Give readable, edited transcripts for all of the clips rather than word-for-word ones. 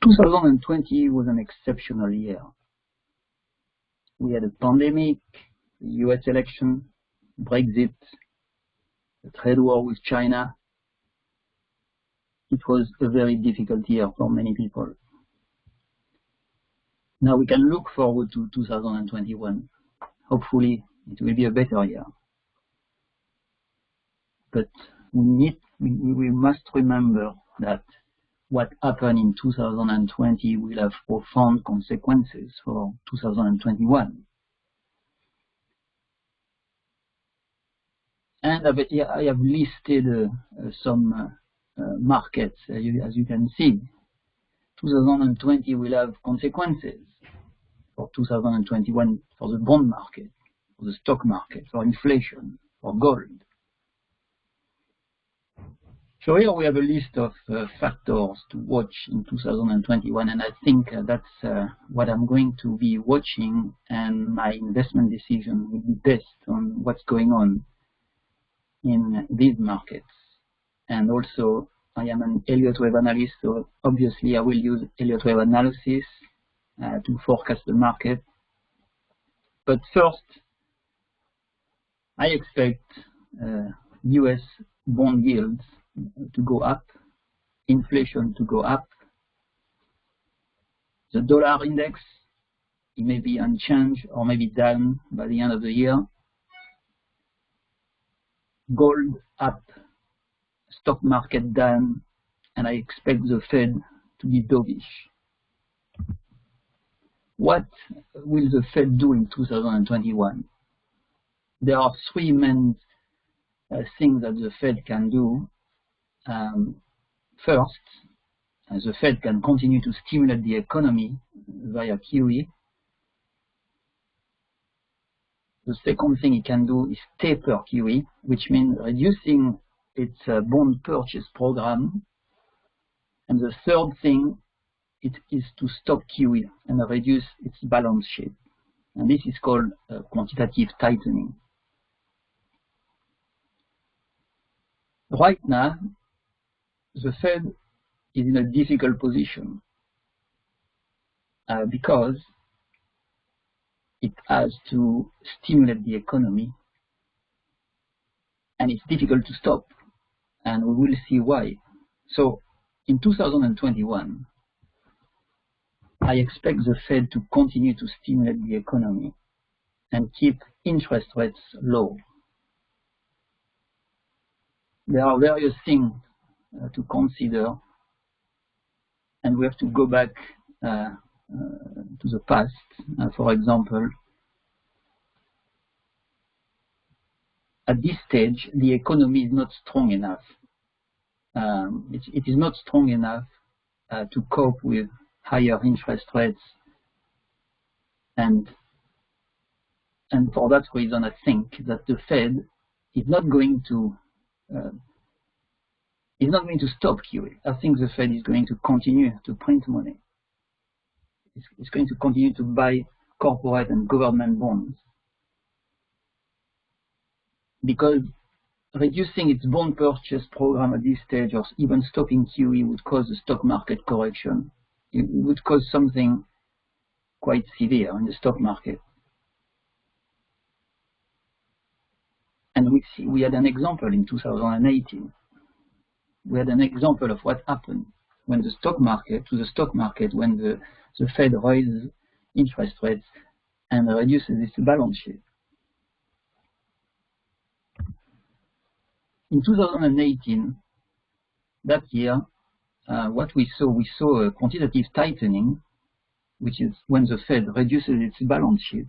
2020 was an exceptional year. We had a pandemic, the US election, Brexit, the trade war with China. It was a very difficult year for many people. Now we can look forward to 2021. Hopefully it will be a better year. But we must remember that what happened in 2020 will have profound consequences for 2021. And I have listed some markets, as you can see. 2020 will have consequences for 2021 for the bond market, for the stock market, for inflation, for gold. So here we have a list of factors to watch in 2021, and I think that's what I'm going to be watching, and my investment decision will be based on what's going on in these markets. And also, I am an Elliott Wave analyst, so obviously I will use Elliott Wave analysis to forecast the market. But first, I expect US bond yields to go up, inflation to go up. The dollar index, it may be unchanged or maybe down by the end of the year. Gold up, stock market down, and I expect the Fed to be dovish. What will the Fed do in 2021? There are three main things that the Fed can do. First, the Fed can continue to stimulate the economy via QE. The second thing it can do is taper QE, which means reducing its bond purchase program. And the third thing it is to stop QE and reduce its balance sheet. And this is called quantitative tightening. Right now, the Fed is in a difficult position because it has to stimulate the economy, and it's difficult to stop, and we will see why. So in 2021, I expect the Fed to continue to stimulate the economy and keep interest rates low. There are various things to consider, and we have to go back to the past. For example, at this stage, the economy is not strong enough. It is not strong enough to cope with higher interest rates, and for that reason, I think that the Fed is not going to stop QE. I think the Fed is going to continue to print money. It's going to continue to buy corporate and government bonds, because reducing its bond purchase program at this stage or even stopping QE would cause a stock market correction. It would cause something quite severe in the stock market. And we had an example in 2018. We had an example of what happened when the stock market, when the Fed raises interest rates and reduces its balance sheet. In 2018, that year, what we saw a quantitative tightening, which is when the Fed reduces its balance sheet.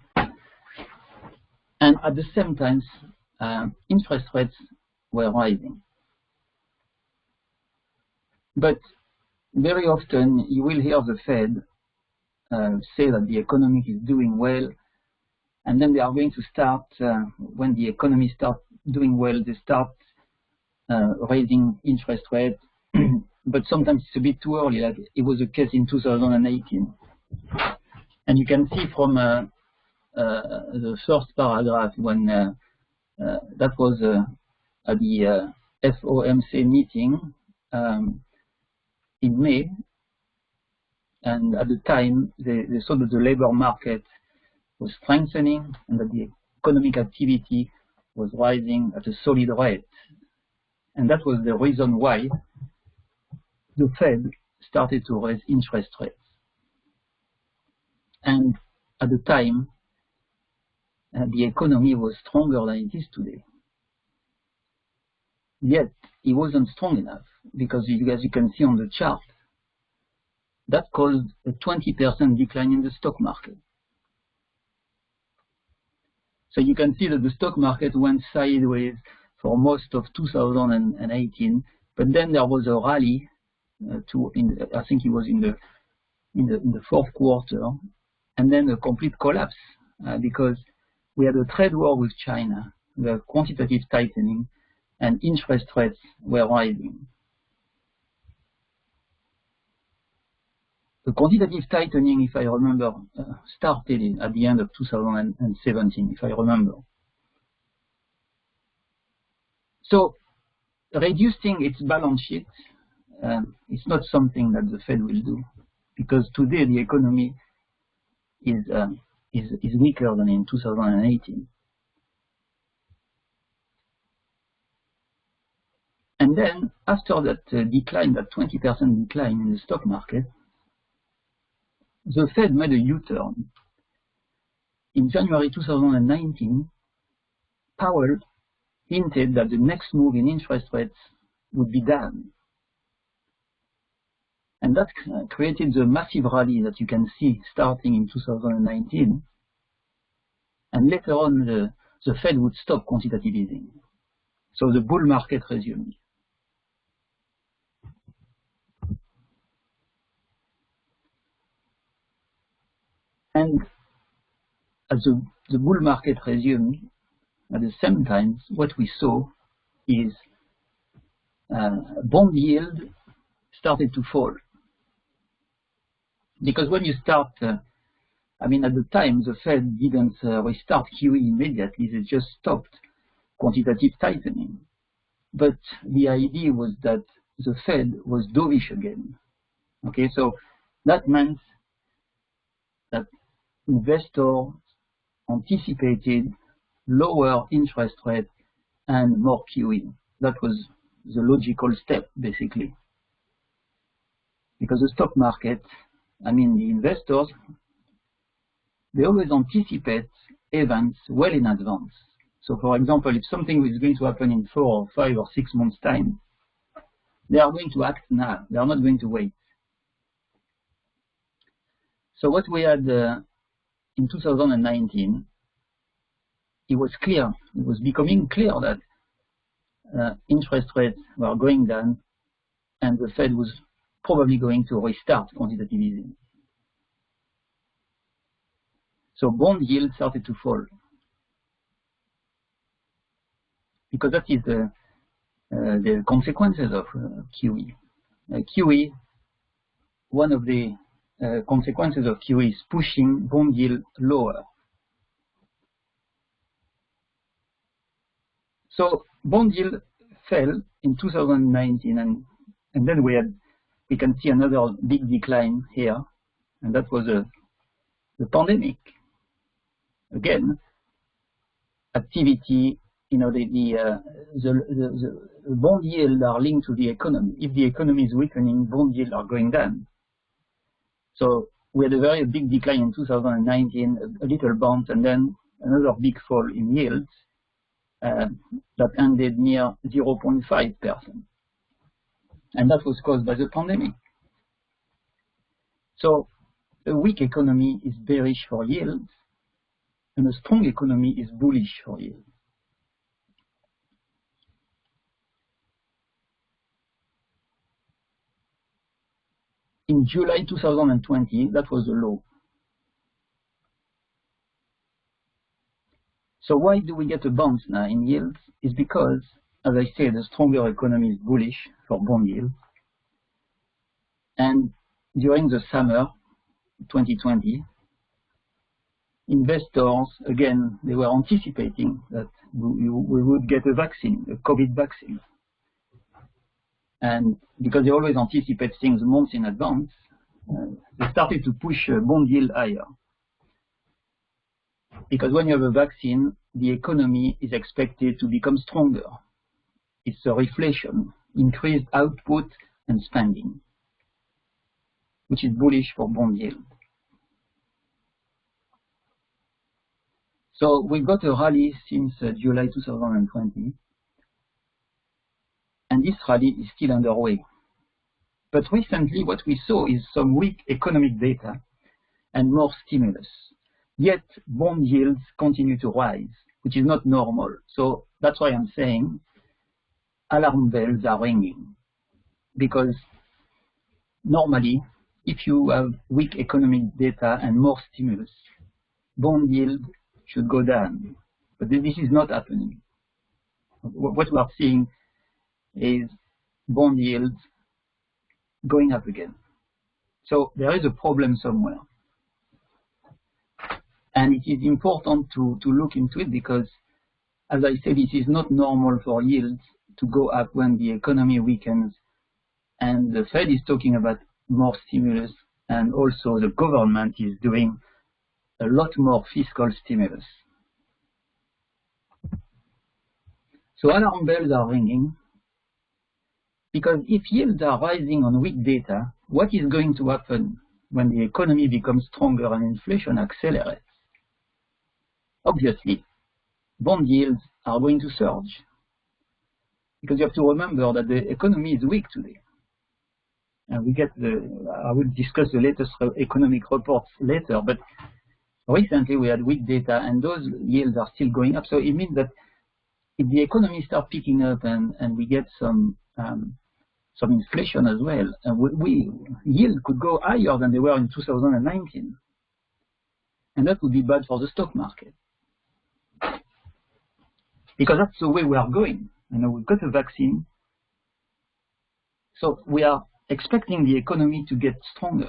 And at the same time, interest rates were rising. But very often you will hear the Fed say that the economy is doing well, and then they are going to start, when the economy starts doing well, they start raising interest rates, but sometimes it's a bit too early, like it was the case in 2018. And you can see from the first paragraph when that was at the FOMC meeting in May, And at the time, they saw that the labor market was strengthening and that the economic activity was rising at a solid rate. And that was the reason why the Fed started to raise interest rates. And at the time, the economy was stronger than it is today. Yet, it wasn't strong enough because, as you can see on the chart, that caused a 20% decline in the stock market. So you can see that the stock market went sideways for most of 2018, but then there was a rally I think it was in the fourth quarter, and then a complete collapse because we had a trade war with China, the quantitative tightening, and interest rates were rising. The quantitative tightening, if I remember, started at the end of 2017, if I remember. So reducing its balance sheet is not something that the Fed will do, because today the economy is weaker than in 2018. And then after that decline, that 20% decline in the stock market, the Fed made a U-turn. In January 2019, Powell hinted that the next move in interest rates would be down. And that created the massive rally that you can see starting in 2019. And later on, the Fed would stop quantitative easing. So the bull market resumed. And as the bull market resumed, at the same time, what we saw is bond yield started to fall. Because when you start, at the time, the Fed didn't restart QE immediately, they just stopped quantitative tightening. But the idea was that the Fed was dovish again. Okay, so that meant that investors anticipated lower interest rate and more QE. That was the logical step, basically. Because the stock market, the investors, they always anticipate events well in advance. So, for example, if something is going to happen in 4 or 5 or 6 months' time, they are going to act now. They are not going to wait. So what we had in 2019, it was clear, it was becoming clear that interest rates were going down and the Fed was probably going to restart quantitative easing. So bond yields started to fall. Because that is the consequences of QE. QE, one of the consequences of QE is pushing bond yield lower. So bond yield fell in 2019, and then we can see another big decline here, and that was the pandemic. Again, activity, the bond yields are linked to the economy. If the economy is weakening, bond yields are going down. So we had a very big decline in 2019, a little bounce, and then another big fall in yields that ended near 0.5%. And that was caused by the pandemic. So a weak economy is bearish for yields, and a strong economy is bullish for yields. In July 2020, that was the low. So why do we get a bounce now in yields? It's because, as I said, a stronger economy is bullish for bond yields. And during the summer 2020, investors, again, they were anticipating that we would get a vaccine, a COVID vaccine. And because they always anticipate things months in advance, they started to push bond yield higher. Because when you have a vaccine, the economy is expected to become stronger. It's a reflation, increased output and spending, which is bullish for bond yield. So we've got a rally since July 2020, and this rally is still underway. But recently what we saw is some weak economic data and more stimulus. Yet bond yields continue to rise, which is not normal. So that's why I'm saying alarm bells are ringing. Because normally, if you have weak economic data and more stimulus, bond yield should go down. But this is not happening. What we are seeing is bond yields going up again. So there is a problem somewhere. And it is important to look into it because, as I said, it is not normal for yields to go up when the economy weakens. And the Fed is talking about more stimulus, and also the government is doing a lot more fiscal stimulus. So alarm bells are ringing, because if yields are rising on weak data, what is going to happen when the economy becomes stronger and inflation accelerates? Obviously, bond yields are going to surge, because you have to remember that the economy is weak today. And I will discuss the latest economic reports later, but recently we had weak data and those yields are still going up. So it means that if the economy starts picking up and we get some inflation as well, yield could go higher than they were in 2019. And that would be bad for the stock market. Because that's the way we are going. You know, we've got a vaccine. So we are expecting the economy to get stronger.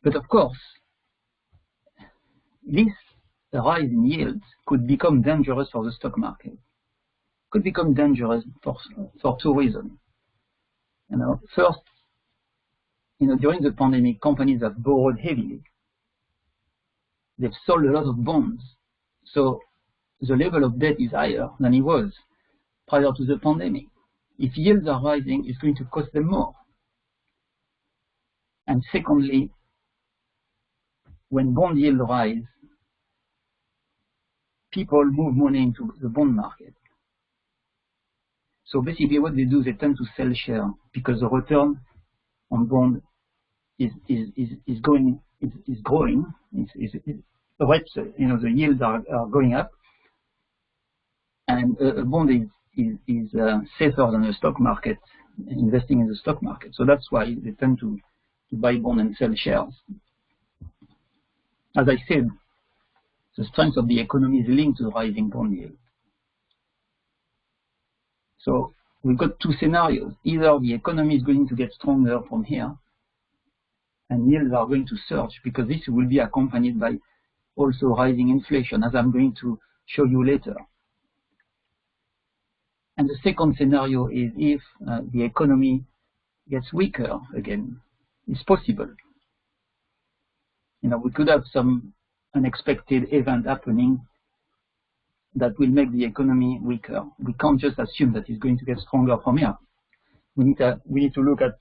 But of course, this rise in yields could become dangerous for the stock market. Could become dangerous for two reasons. You know, first, during the pandemic, companies have borrowed heavily. They've sold a lot of bonds. So the level of debt is higher than it was prior to the pandemic. If yields are rising, it's going to cost them more. And secondly, when bond yields rise, people move money into the bond market. So basically what they do, they tend to sell shares because the return on bond is growing. The rates, the yields are going up, and a bond is safer than the stock market, investing in the stock market. So that's why they tend to buy bond and sell shares. As I said, the strength of the economy is linked to the rising bond yield. So we've got two scenarios. Either the economy is going to get stronger from here, and yields are going to surge, because this will be accompanied by also rising inflation, as I'm going to show you later. And the second scenario is if the economy gets weaker again. It's possible. We could have some unexpected event happening that will make the economy weaker. We can't just assume that it's going to get stronger from here. We need to look at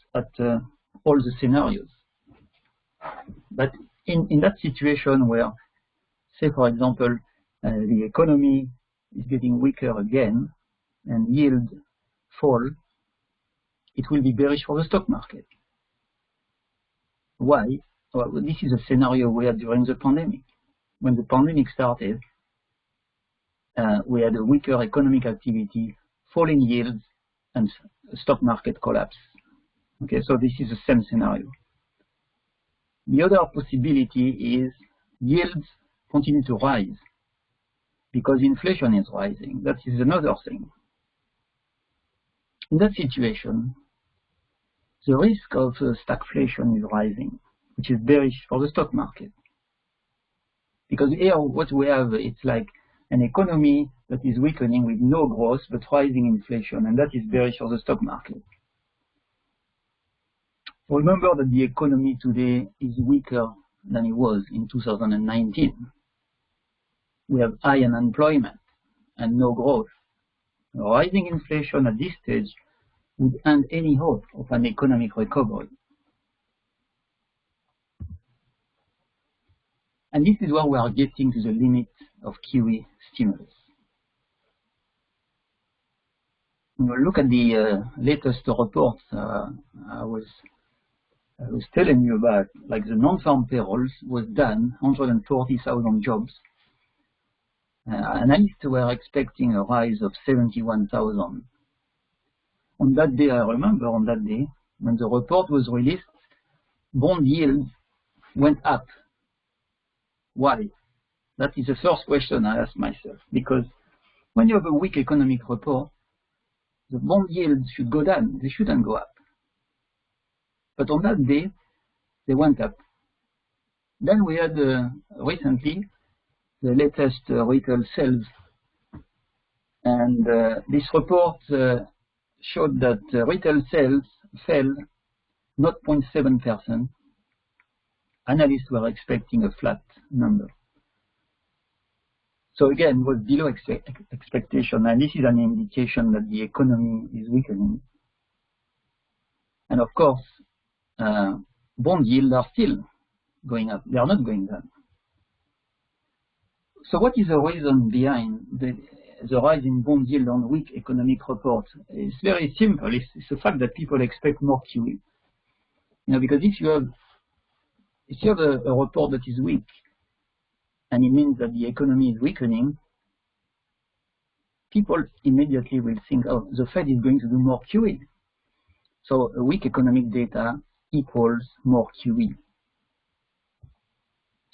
all the scenarios. But in that situation where, say for example, the economy is getting weaker again and yield fall, it will be bearish for the stock market. Why? Well, this is a scenario we had during the pandemic. When the pandemic started, we had a weaker economic activity, falling yields, and stock market collapse. Okay, so this is the same scenario. The other possibility is yields continue to rise because inflation is rising. That is another thing. In that situation, the risk of stagflation is rising, which is bearish for the stock market. Because here what we have, it's like an economy that is weakening with no growth but rising inflation, and that is bearish for the stock market. Remember that the economy today is weaker than it was in 2019. We have high unemployment and no growth. Rising inflation at this stage would end any hope of an economic recovery. And this is where we are getting to the limit of QE stimulus. Look at the latest reports I was telling you about, like the non-farm payrolls was down 140,000 jobs. Analysts were expecting a rise of 71,000. On that day, I remember on that day, when the report was released, bond yields went up. Why? That is the first question I asked myself, because when you have a weak economic report, the bond yields should go down, they shouldn't go up. But on that day, they went up. Then we had recently the latest retail sales, and this report showed that retail sales fell 0.7%. Analysts were expecting a flat number. So again, it was below expectation, and this is an indication that the economy is weakening. And of course, bond yields are still going up. They are not going down. So what is the reason behind the rise in bond yield on weak economic reports? It's very simple. It's the fact that people expect more QE. Because if you have a report that is weak, and it means that the economy is weakening, people immediately will think, oh, the Fed is going to do more QE. So a weak economic data equals more QE.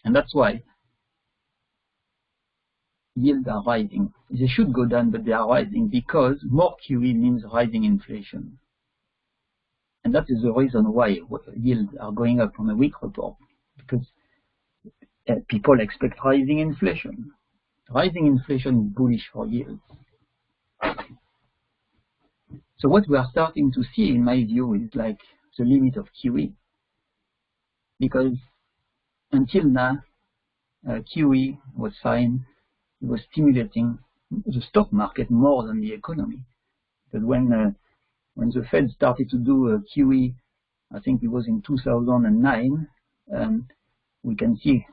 And that's why yields are rising. They should go down, but they are rising because more QE means rising inflation. And that is the reason why yields are going up on a weak report, because people expect rising inflation. Rising inflation is bullish for yields. So what we are starting to see, in my view, is like the limit of QE. Because until now, QE was fine. It was stimulating the stock market more than the economy. Because when the Fed started to do QE, I think it was in 2009, we can see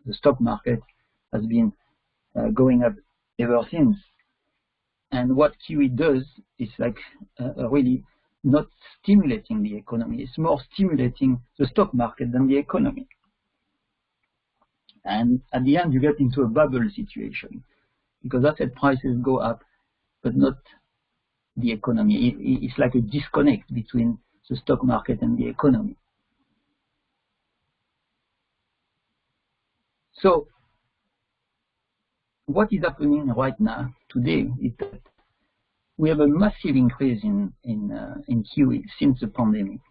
the stock market has been going up ever since. And what QE does is like really not stimulating the economy. It's more stimulating the stock market than the economy. And at the end, you get into a bubble situation because asset prices go up, but not the economy. It's like a disconnect between the stock market and the economy. So what is happening right now, today, is that we have a massive increase in QE since the pandemic.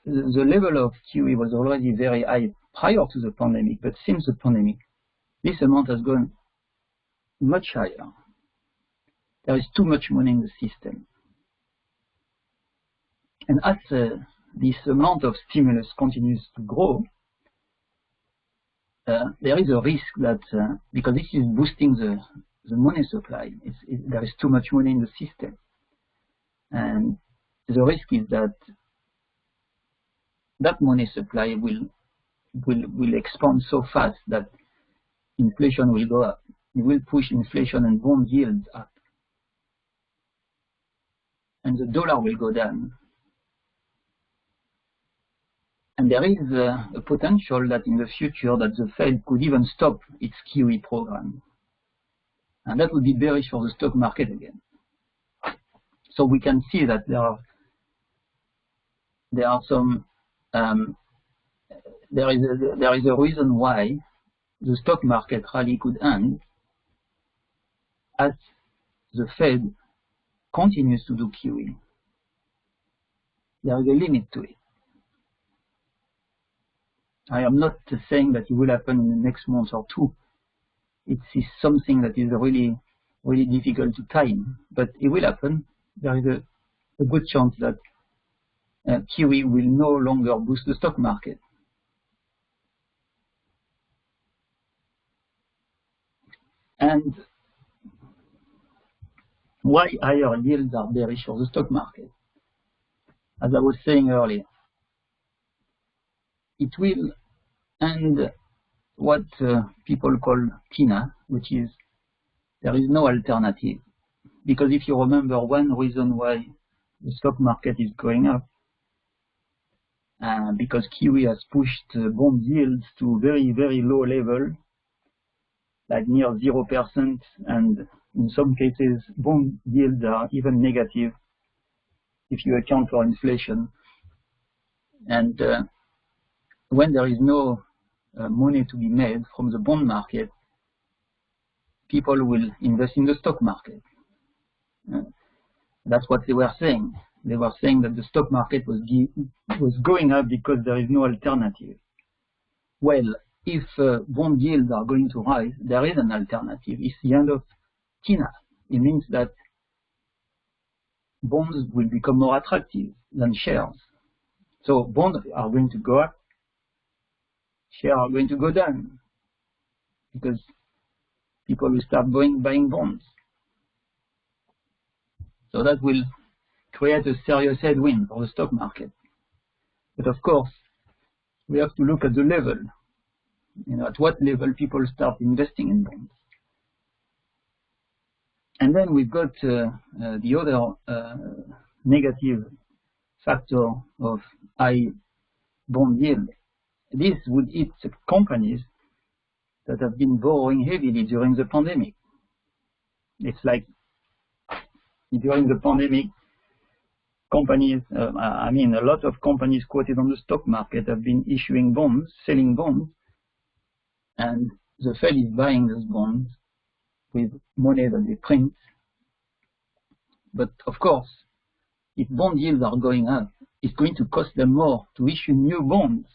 The level of QE was already very high prior to the pandemic, but since the pandemic, this amount has gone much higher. There is too much money in the system. And as this amount of stimulus continues to grow, there is a risk that, because this is boosting the money supply, there is too much money in the system. And the risk is that that money supply will expand so fast that inflation will go up. It will push inflation and bond yields up. And the dollar will go down. And there is a potential that in the future that the Fed could even stop its QE program. And that would be bearish for the stock market again. So we can see that there are some there is a reason why the stock market rally could end as the Fed continues to do QE. There is a limit to it. I am not saying that it will happen in the next month or two. It is something that is really, really difficult to time, but it will happen. There is a good chance that QE will no longer boost the stock market. And why higher yields are bearish for the stock market? As I was saying earlier, it will end what people call TINA, which is there is no alternative. Because if you remember, one reason why the stock market is going up, because QE has pushed bond yields to very, very low level, like near 0%, and in some cases, bond yields are even negative if you account for inflation. And when there is no money to be made from the bond market, people will invest in the stock market. That's what they were saying. They were saying that the stock market was going up because there is no alternative. Well, if bond yields are going to rise, there is an alternative. It's the end of TINA. It means that bonds will become more attractive than shares. So bonds are going to go up, shares are going to go down, because people will start buying bonds. So that will create a serious headwind for the stock market. But of course, we have to look at the level. At what level people start investing in bonds. And then we've got the other negative factor of high bond yield. This would hit companies that have been borrowing heavily during the pandemic. It's like during the pandemic, companies, a lot of companies quoted on the stock market have been issuing bonds, selling bonds, and the Fed is buying those bonds with money that they print. But of course, if bond yields are going up, it's going to cost them more to issue new bonds.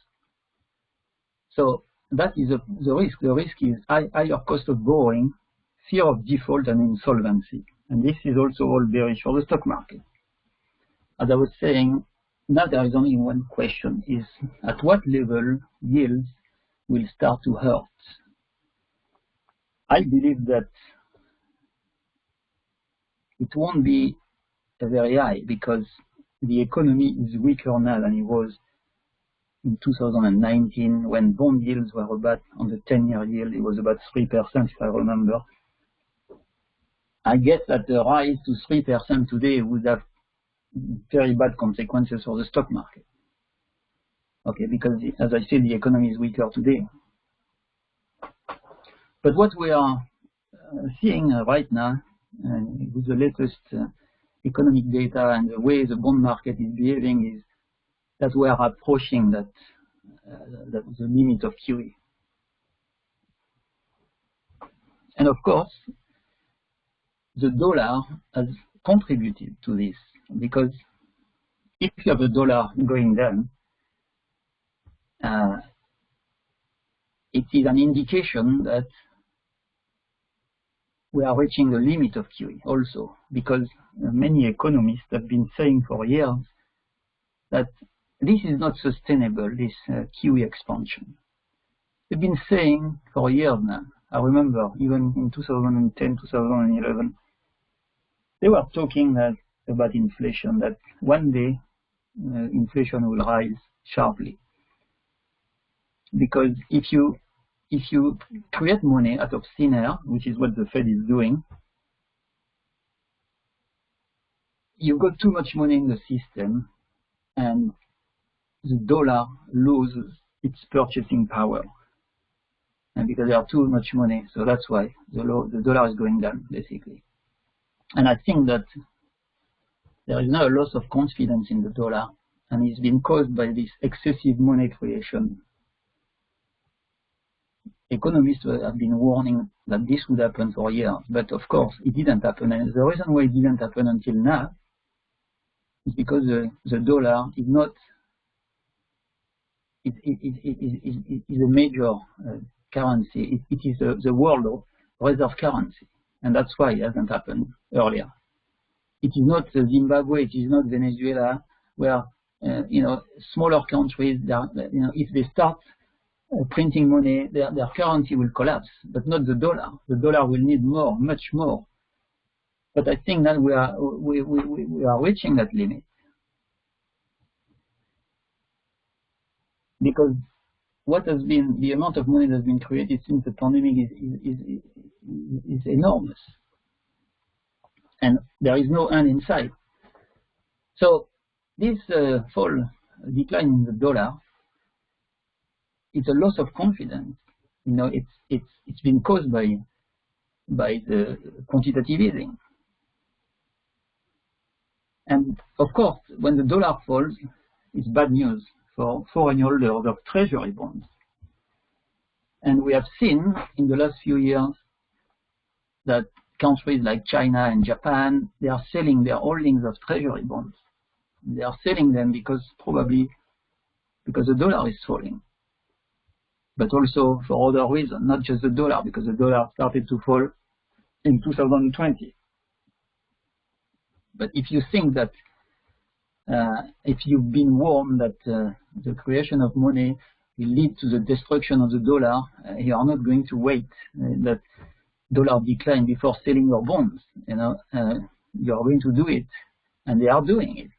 So that is the risk. The risk is higher cost of borrowing, fear of default and insolvency. And this is also all bearish for the stock market. As I was saying, now there is only one question, is at what level yields will start to hurt? I believe that it won't be very high because the economy is weaker now than it was in 2019 when bond yields were about, on the 10-year yield, it was about 3% if I remember. I guess that the rise to 3% today would have very bad consequences for the stock market. Okay, because as I said, the economy is weaker today. But what we are seeing right now, with the latest economic data and the way the bond market is behaving, is that we are approaching the limit of QE. And of course, the dollar has contributed to this, because if you have the dollar going down, it is an indication that we are reaching the limit of QE also, because many economists have been saying for years that this is not sustainable, this QE expansion. They've been saying for years now. I remember even in 2010, 2011, they were talking about inflation, that one day inflation will rise sharply. Because if you create money out of thin air, which is what the Fed is doing, you've got too much money in the system, and the dollar loses its purchasing power. And because there are too much money, so that's why the dollar is going down, basically. And I think that there is now a loss of confidence in the dollar, and it's been caused by this excessive money creation. Economists have been warning that this would happen for years, but of course it didn't happen. And the reason why it didn't happen until now is because the dollar is not, it is a major currency. It is the world reserve currency, and that's why it hasn't happened earlier. It is not Zimbabwe, it is not Venezuela, where smaller countries, if they start printing money, their currency will collapse, but not the dollar. The dollar will need more, much more. But I think that we are reaching that limit, because what has been the amount of money that has been created since the pandemic is enormous, and there is no end in sight. So this decline in the dollar, it's a loss of confidence. It's been caused by the quantitative easing. And of course, when the dollar falls, it's bad news for foreign holders of treasury bonds. And we have seen in the last few years that countries like China and Japan, they are selling their holdings of treasury bonds. They are selling them probably because the dollar is falling, but also for other reasons, not just the dollar, because the dollar started to fall in 2020. But if you think that, if you've been warned that the creation of money will lead to the destruction of the dollar, you are not going to wait that dollar decline before selling your bonds. You are going to do it, and they are doing it.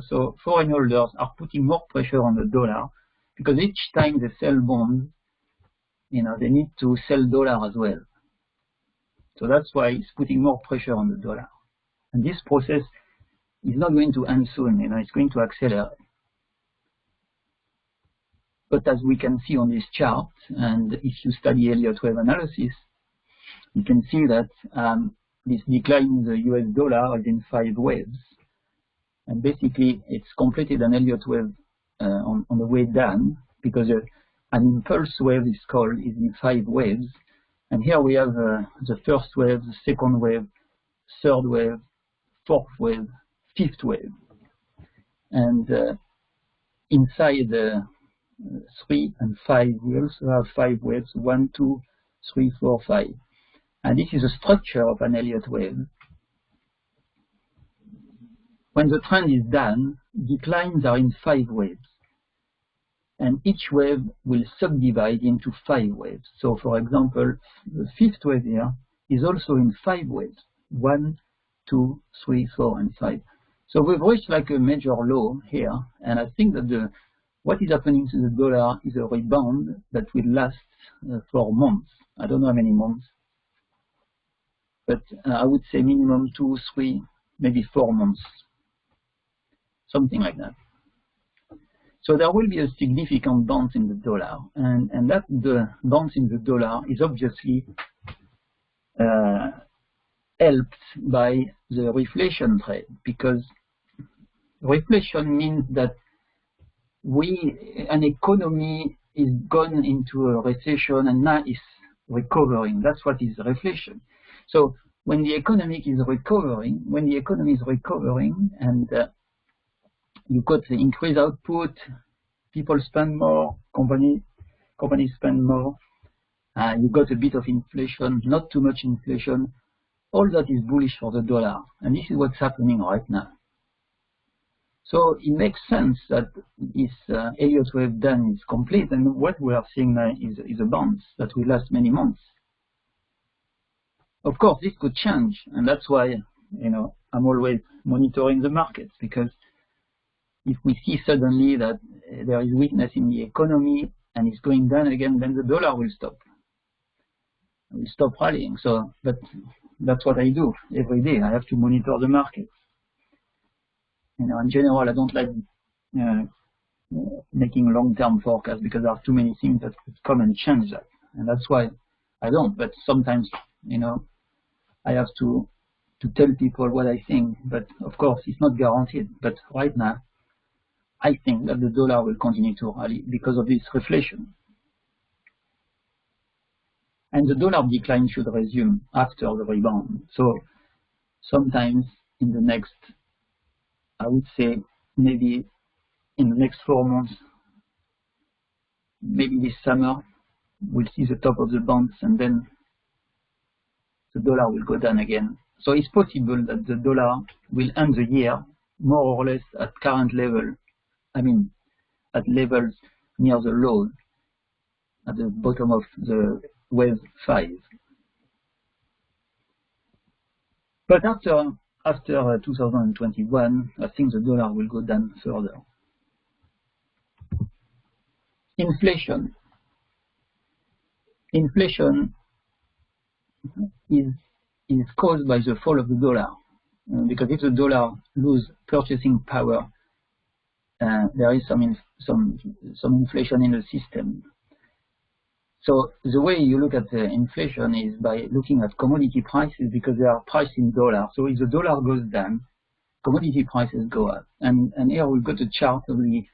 So foreign holders are putting more pressure on the dollar, because each time they sell bonds, they need to sell dollar as well. So that's why it's putting more pressure on the dollar. And this process is not going to end soon, it's going to accelerate. But as we can see on this chart, and if you study Elliott wave analysis, you can see that this decline in the US dollar is in 5 waves. And basically, it's completed an Elliott wave on the way down, because an impulse wave is in 5 waves. And here we have the first wave, the second wave, third wave, fourth wave, fifth wave. And inside 3 and 5, we also have 5 waves, 1, 2, 3, 4, 5. And this is a structure of an Elliott wave. When the trend is down, declines are in 5 waves. And each wave will subdivide into 5 waves. So for example, the 5th wave here is also in 5 waves. 1, 2, 3, 4, and 5. So we've reached like a major low here. And I think that what is happening to the dollar is a rebound that will last for months. I don't know how many months. But I would say minimum 2, 3, maybe 4 months. Something like that. So there will be a significant bounce in the dollar, and that the bounce in the dollar is obviously helped by the reflation trade, because reflation means that an economy is gone into a recession and now is recovering. That's what is reflation. So when the economy is recovering, and you got the increased output, people spend more, companies spend more, you got a bit of inflation, not too much inflation, all that is bullish for the dollar. And this is what's happening right now. So it makes sense that this Elliott wave down is complete, and what we are seeing now is a bounce that will last many months. Of course, this could change, and that's why I'm always monitoring the markets, because if we see suddenly that there is weakness in the economy and it's going down again, then the dollar will stop. It will stop rallying. So, but that's what I do every day. I have to monitor the markets. In general, I don't like making long-term forecasts, because there are too many things that could come and change that, and that's why I don't. But sometimes, I have to tell people what I think. But of course, it's not guaranteed. But right now, I think that the dollar will continue to rally because of this reflation. And the dollar decline should resume after the rebound. So sometimes in the next, I would say maybe in the next 4 months, maybe this summer, we'll see the top of the bounce, and then the dollar will go down again So it's possible that the dollar will end the year more or less at current level. I mean, at levels near the low, at the bottom of the wave 5. But after 2021, I think the dollar will go down further. Inflation. Inflation is caused by the fall of the dollar, because if the dollar loses purchasing power, there is some inflation in the system. So the way you look at inflation is by looking at commodity prices, because they are priced in dollars. So if the dollar goes down, commodity prices go up. And here we've got a chart of the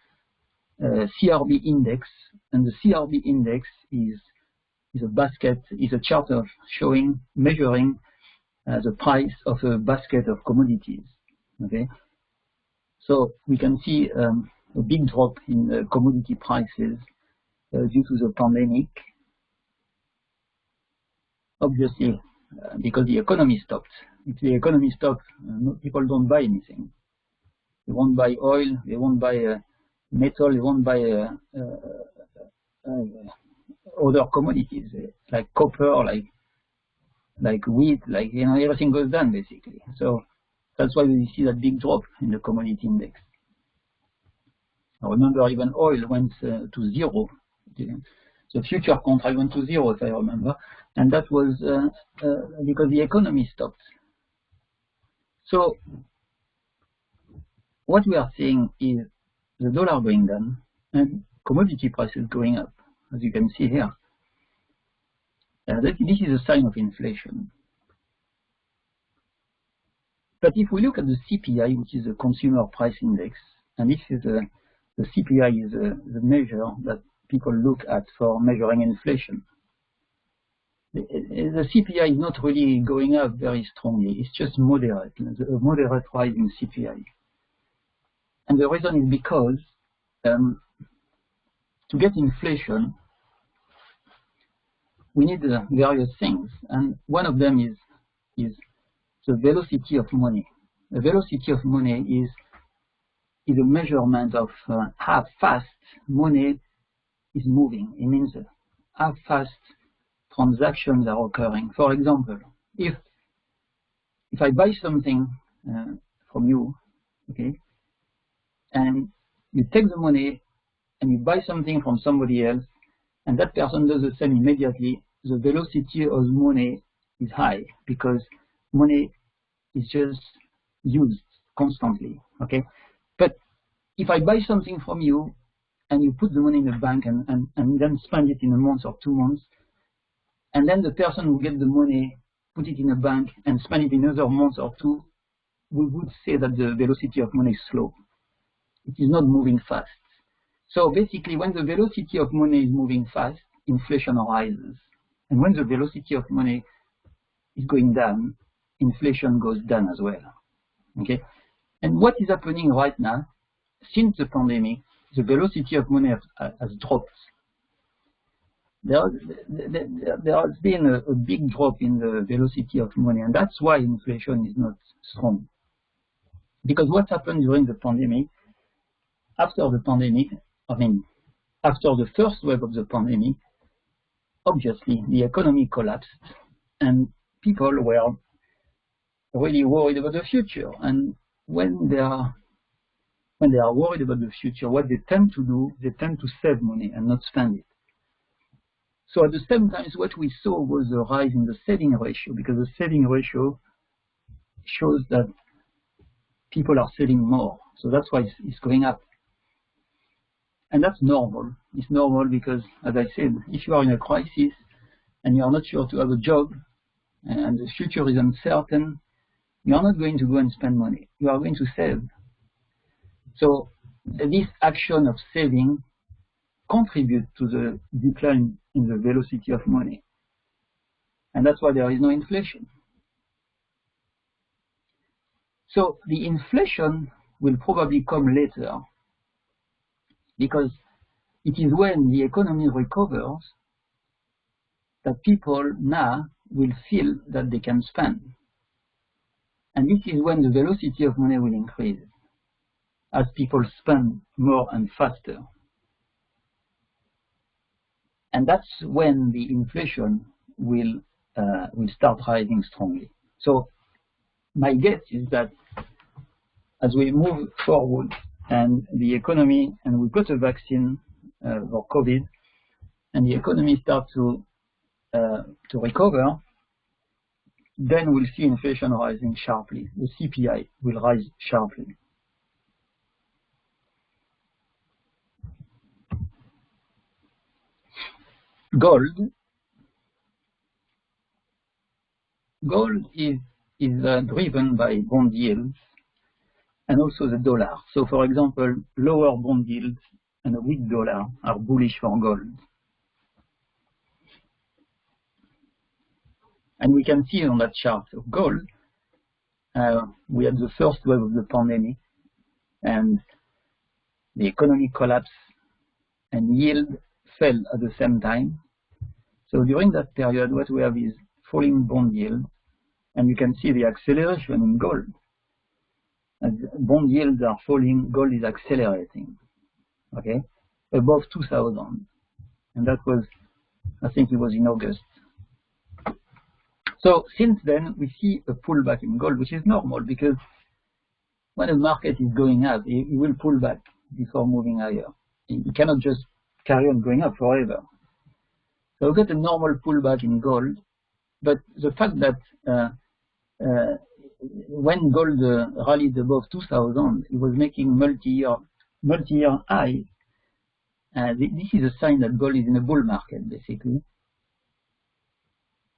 CRB index, and the CRB index is a chart of measuring the price of a basket of commodities. Okay, so we can see a big drop in commodity prices due to the pandemic. Obviously, because the economy stopped. If the economy stopped, people don't buy anything. They won't buy oil, they won't buy metal, they won't buy other commodities like copper, like wheat, everything goes down basically. So that's why we see that big drop in the commodity index. I remember even oil went to zero. The future contract went to zero, if I remember, and that was because the economy stopped. So what we are seeing is the dollar going down and commodity prices going up, as you can see here. This is a sign of inflation. But if we look at the CPI, which is the Consumer Price Index, and this is the CPI is the measure that people look at for measuring inflation. The CPI is not really going up very strongly. It's just moderate, a moderate rise in CPI. And the reason is because to get inflation, we need various things, and one of them is the velocity of money. The velocity of money is a measurement of how fast money is moving. It means how fast transactions are occurring. For example, if I buy something from you, okay, and you take the money and you buy something from somebody else, and that person does the same immediately, the velocity of money is high because money is just used constantly, okay? But if I buy something from you and you put the money in the bank and then spend it in a month or 2 months, and then the person who gets the money, put it in a bank and spend it in another month or 2, we would say that the velocity of money is slow. It is not moving fast. So basically, when the velocity of money is moving fast, inflation rises. And when the velocity of money is going down, inflation goes down as well. Okay? And what is happening right now, since the pandemic, the velocity of money has dropped. There has been a big drop in the velocity of money, and that's why inflation is not strong. Because what happened during the pandemic, after the first wave of the pandemic, obviously the economy collapsed and people were really worried about the future. And when they are worried about the future, what they tend to do, they tend to save money and not spend it. So at the same time, what we saw was a rise in the saving ratio, because the saving ratio shows that people are saving more. So that's why it's going up. And that's normal. It's normal because, as I said, if you are in a crisis and you are not sure to have a job and the future is uncertain, you are not going to go and spend money. You are going to save. So this action of saving contributes to the decline in the velocity of money. And that's why there is no inflation. So the inflation will probably come later, because it is when the economy recovers that people now will feel that they can spend. And this is when the velocity of money will increase as people spend more and faster. And that's when the inflation will start rising strongly. So my guess is that as we move forward and the economy, and we've got a vaccine for COVID, and the economy starts to recover, then we'll see inflation rising sharply. The CPI will rise sharply. Gold is driven by bond yields and also the dollar. So, for example, lower bond yields and a weak dollar are bullish for gold. And we can see on that chart of gold, we had the first wave of the pandemic, and the economy collapsed, and yield fell at the same time. So during that period, what we have is falling bond yield, and you can see the acceleration in gold. As bond yields are falling, gold is accelerating, okay, above 2,000. And that was, I think it was in August. So since then, we see a pullback in gold, which is normal, because when a market is going up, it will pull back before moving higher. It cannot just carry on going up forever. So we got a normal pullback in gold, but the fact that when gold rallied above 2,000, it was making multi-year highs. This is a sign that gold is in a bull market, basically.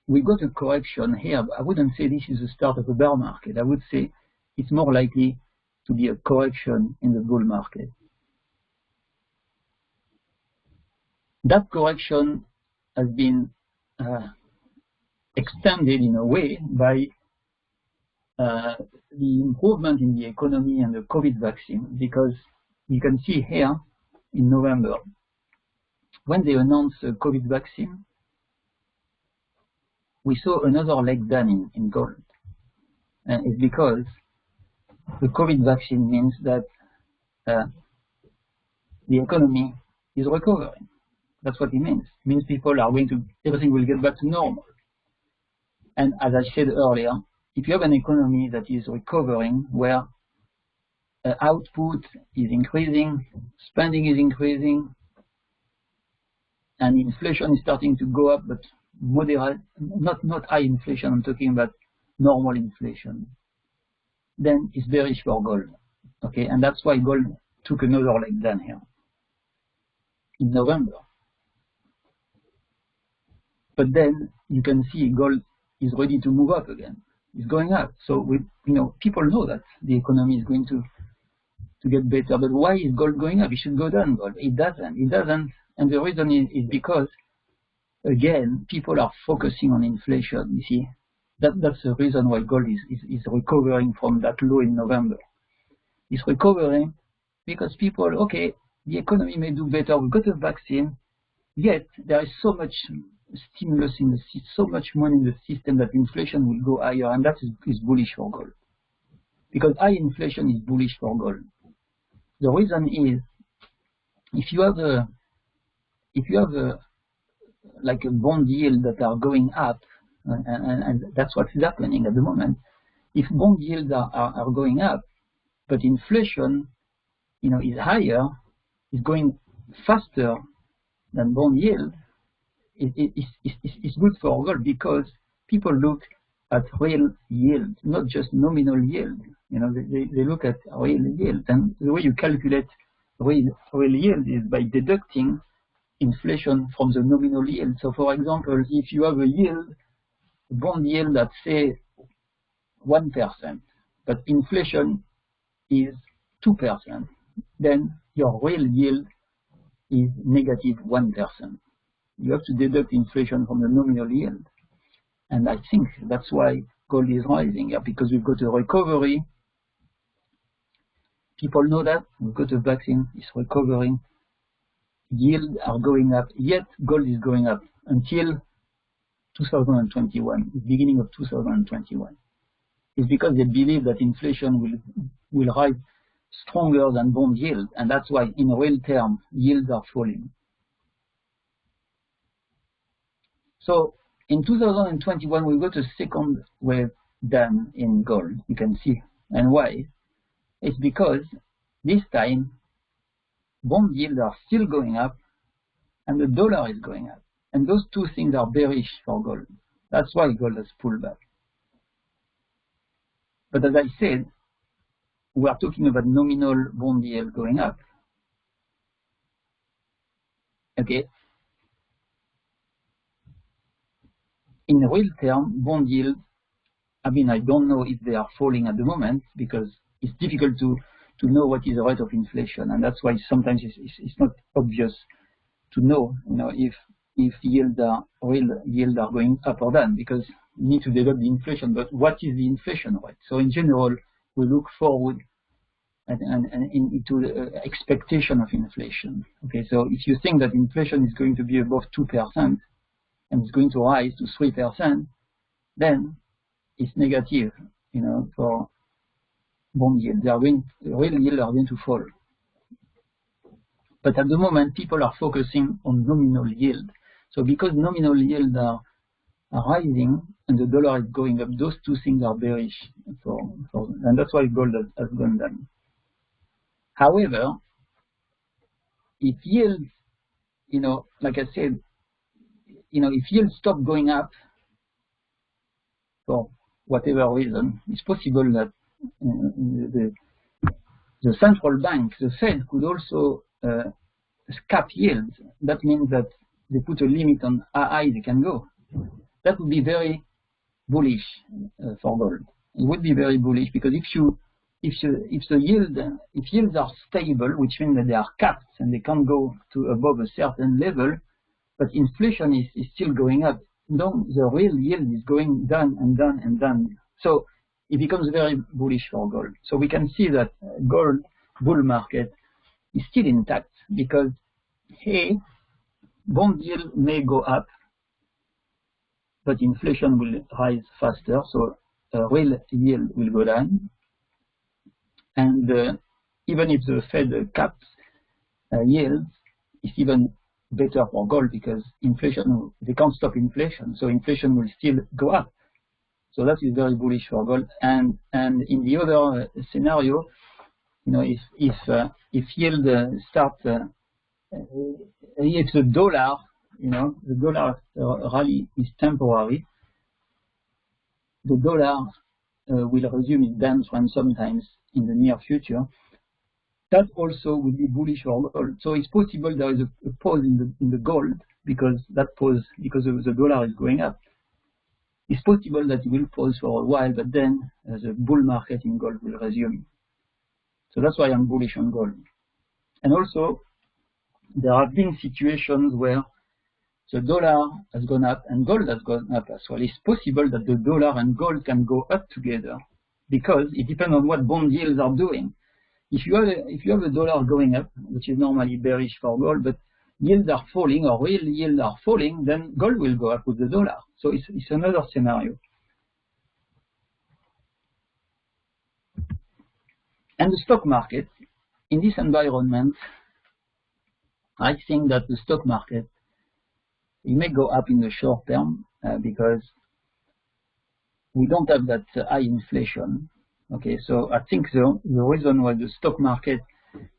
We got a correction here, but I wouldn't say this is the start of a bear market. I would say it's more likely to be a correction in the bull market. That correction has been extended in a way by the improvement in the economy and the COVID vaccine, because you can see here in November, when they announced the COVID vaccine, we saw another leg down in gold. And it's because the COVID vaccine means that the economy is recovering. That's what it means. It means people are everything will get back to normal. And as I said earlier, if you have an economy that is recovering, where output is increasing, spending is increasing, and inflation is starting to go up, but moderate, not high inflation, I'm talking about normal inflation, then it's bearish for gold. Okay, and that's why gold took another leg down here in November. But then you can see gold is ready to move up again. It's going up. So people know that the economy is going to get better. But why is gold going up? It should go down, gold. It doesn't. It doesn't. And the reason is because, again, people are focusing on inflation. You see, that's the reason why gold is recovering from that low in November. It's recovering because people, okay, the economy may do better. We've got a vaccine, yet there is so much stimulus in so much money in the system that inflation will go higher, and that is bullish for gold. Because high inflation is bullish for gold. The reason is, if you have like a bond yield that are going up, and that's what is happening at the moment. If bond yields are going up, but inflation, is higher, is going faster than bond yield, it's good for gold, because people look at real yield, not just nominal yield. They look at real yield, and the way you calculate real yield is by deducting inflation from the nominal yield. So, for example, if you have a bond yield that say 1%, but inflation is 2%, then your real yield is negative 1%. You have to deduct inflation from the nominal yield. And I think that's why gold is rising here, because we've got a recovery. People know that. We've got a vaccine, it's recovering. Yields are going up, yet gold is going up until 2021, the beginning of 2021. is because they believe that inflation will rise stronger than bond yield, and that's why in real terms yields are falling. So in 2021 we got a second wave down in gold, you can see. And why? It's because this time bond yields are still going up and the dollar is going up. And those two things are bearish for gold. That's why gold has pulled back. But as I said, we are talking about nominal bond yield going up. Okay. In real terms, bond yields, I mean, I don't know if they are falling at the moment because it's difficult to know what is the rate of inflation, and that's why sometimes it's not obvious to know, if yields are real yields are going up or down, because you need to develop the inflation. But what is the inflation rate? So in general, we look forward and into the expectation of inflation. Okay, so if you think that inflation is going to be above 2% and it's going to rise to 3%, then it's negative, for bond yield. Real yields are going to fall. But at the moment, people are focusing on nominal yield. So because nominal yields are rising and the dollar is going up, those two things are bearish and that's why gold has gone down. However, if yields, like I said, if yields stop going up for whatever reason, it's possible that the central bank, the Fed, could also cap yields. That means that they put a limit on how high they can go. That would be very bullish for gold. It would be very bullish because if yields are stable, which means that they are capped and they can't go to above a certain level, but inflation is still going up, then the real yield is going down and down and down. So it becomes very bullish for gold. So we can see that gold bull market is still intact because bond yield may go up, but inflation will rise faster, so real yield will go down. And even if the Fed caps yields, it's even better for gold because inflation, they can't stop inflation, so inflation will still go up. So that is very bullish for gold. And in the other scenario, if yield starts, if the dollar, the dollar rally is temporary, the dollar will resume its downtrend sometimes in the near future. That also will be bullish for gold. So it's possible there is a pause in the gold because the dollar is going up. It's possible that it will pause for a while, but then the bull market in gold will resume. So that's why I'm bullish on gold. And also, there have been situations where the dollar has gone up and gold has gone up as well. It's possible that the dollar and gold can go up together because it depends on what bond yields are doing. If you have a dollar going up, which is normally bearish for gold, but yields are falling or real yields are falling, then gold will go up with the dollar. So it's another scenario. And the stock market, in this environment, I think that the stock market, it may go up in the short term because we don't have that high inflation. Okay, so I think the reason why the stock market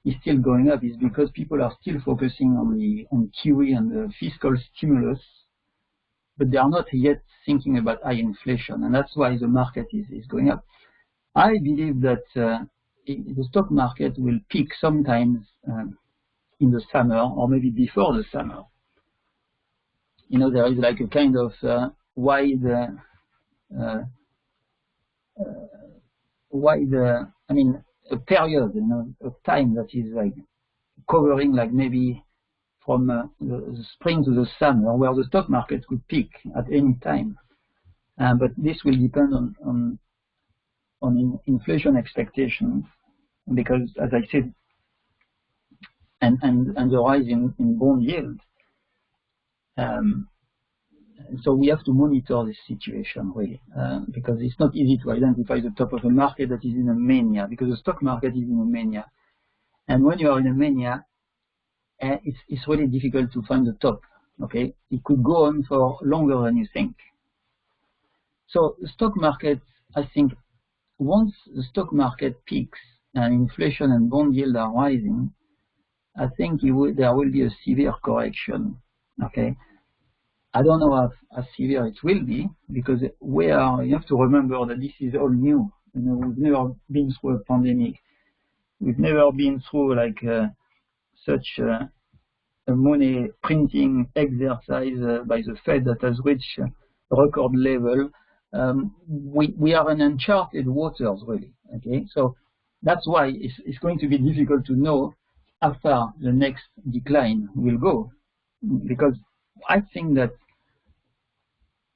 is still going up is because people are still focusing on QE and the fiscal stimulus, but they are not yet thinking about high inflation, and that's why the market is going up. I believe that the stock market will peak sometimes in the summer or maybe before the summer. There is like a kind of wide, a period, of time that is like covering like maybe from the spring to the summer, where the stock market could peak at any time. But this will depend on inflation expectations, because as I said, and the rise in bond yield. So we have to monitor this situation really, because it's not easy to identify the top of a market that is in a mania, because the stock market is in a mania. And when you are in a mania, it's really difficult to find the top, okay? It could go on for longer than you think. So the stock market, I think, once the stock market peaks and inflation and bond yield are rising, I think there will be a severe correction, okay? I don't know how severe it will be, because you have to remember that this is all new. You know, we've never been through a pandemic. We've never been through like such a money printing exercise by the Fed that has reached a record level. We are in uncharted waters, really. Okay, so that's why it's going to be difficult to know how far the next decline will go, because I think that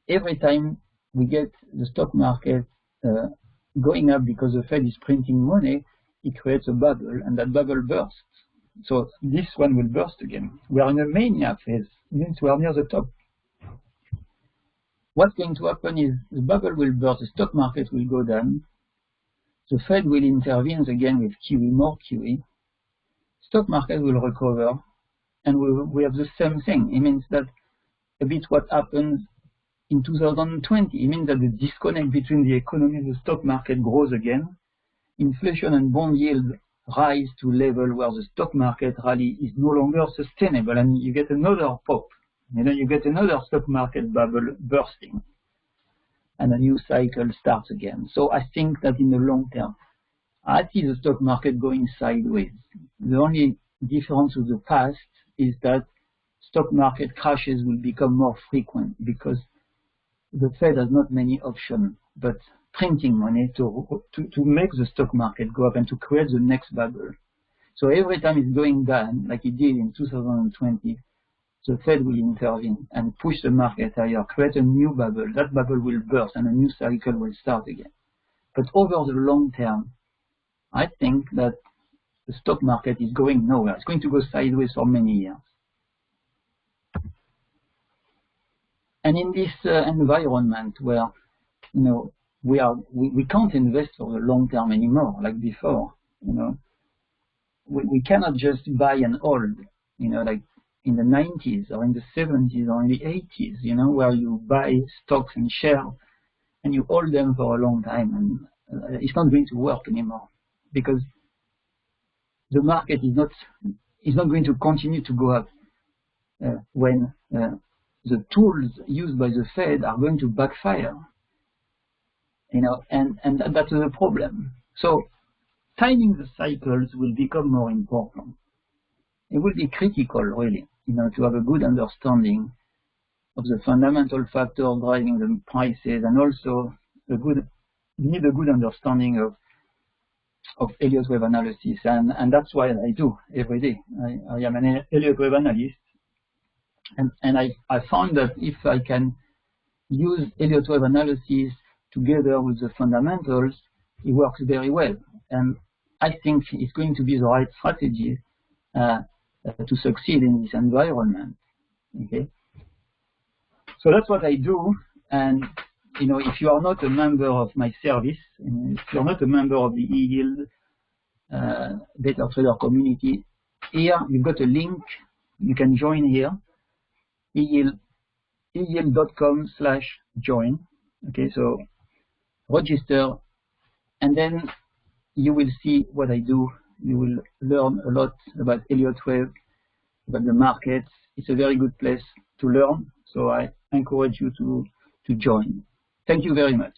every time we get the stock market going up because the Fed is printing money, it creates a bubble, and that bubble bursts. So this one will burst again. We are in a mania phase, means we are near the top. What's going to happen is the bubble will burst, the stock market will go down, the Fed will intervene again with QE, more QE, stock market will recover, and we have the same thing. It means that a bit what happened in 2020. It means that the disconnect between the economy and the stock market grows again. Inflation and bond yield rise to level where the stock market rally is no longer sustainable, and you get another pop. You know, you get another stock market bubble bursting, and a new cycle starts again. So I think that in the long term, I see the stock market going sideways. The only difference with the past is that stock market crashes will become more frequent, because the Fed has not many options but printing money to make the stock market go up and to create the next bubble. So every time it's going down, like it did in 2020, the Fed will intervene and push the market higher, create a new bubble. That bubble will burst and a new cycle will start again. But over the long term, I think that the stock market is going nowhere. It's going to go sideways for many years. And in this environment where, you know, we can't invest for the long term anymore like before. You know, we cannot just buy and hold. You know, like in the 90s or in the 70s or in the 80s. You know, where you buy stocks and shares and you hold them for a long time, and it's not going to work anymore, because the market is not going to continue to go up when the tools used by the Fed are going to backfire. You know, and that's the problem. So timing the cycles will become more important. It will be critical, really, you know, to have a good understanding of the fundamental factors driving the prices, and also you need a good understanding of Elliott wave analysis, and that's what I do every day. I am an Elliott wave analyst, and I found that if I can use Elliott wave analysis together with the fundamentals, it works very well. And I think it's going to be the right strategy to succeed in this environment. Okay. So that's what I do. And you know, if you are not a member of my service, if you are not a member of the E-Yield Beta Trader community, here you've got a link. You can join here. eyield.com/join. Okay, so register, and then you will see what I do. You will learn a lot about Elliott wave, about the markets. It's a very good place to learn, so I encourage you to join. Thank you very much.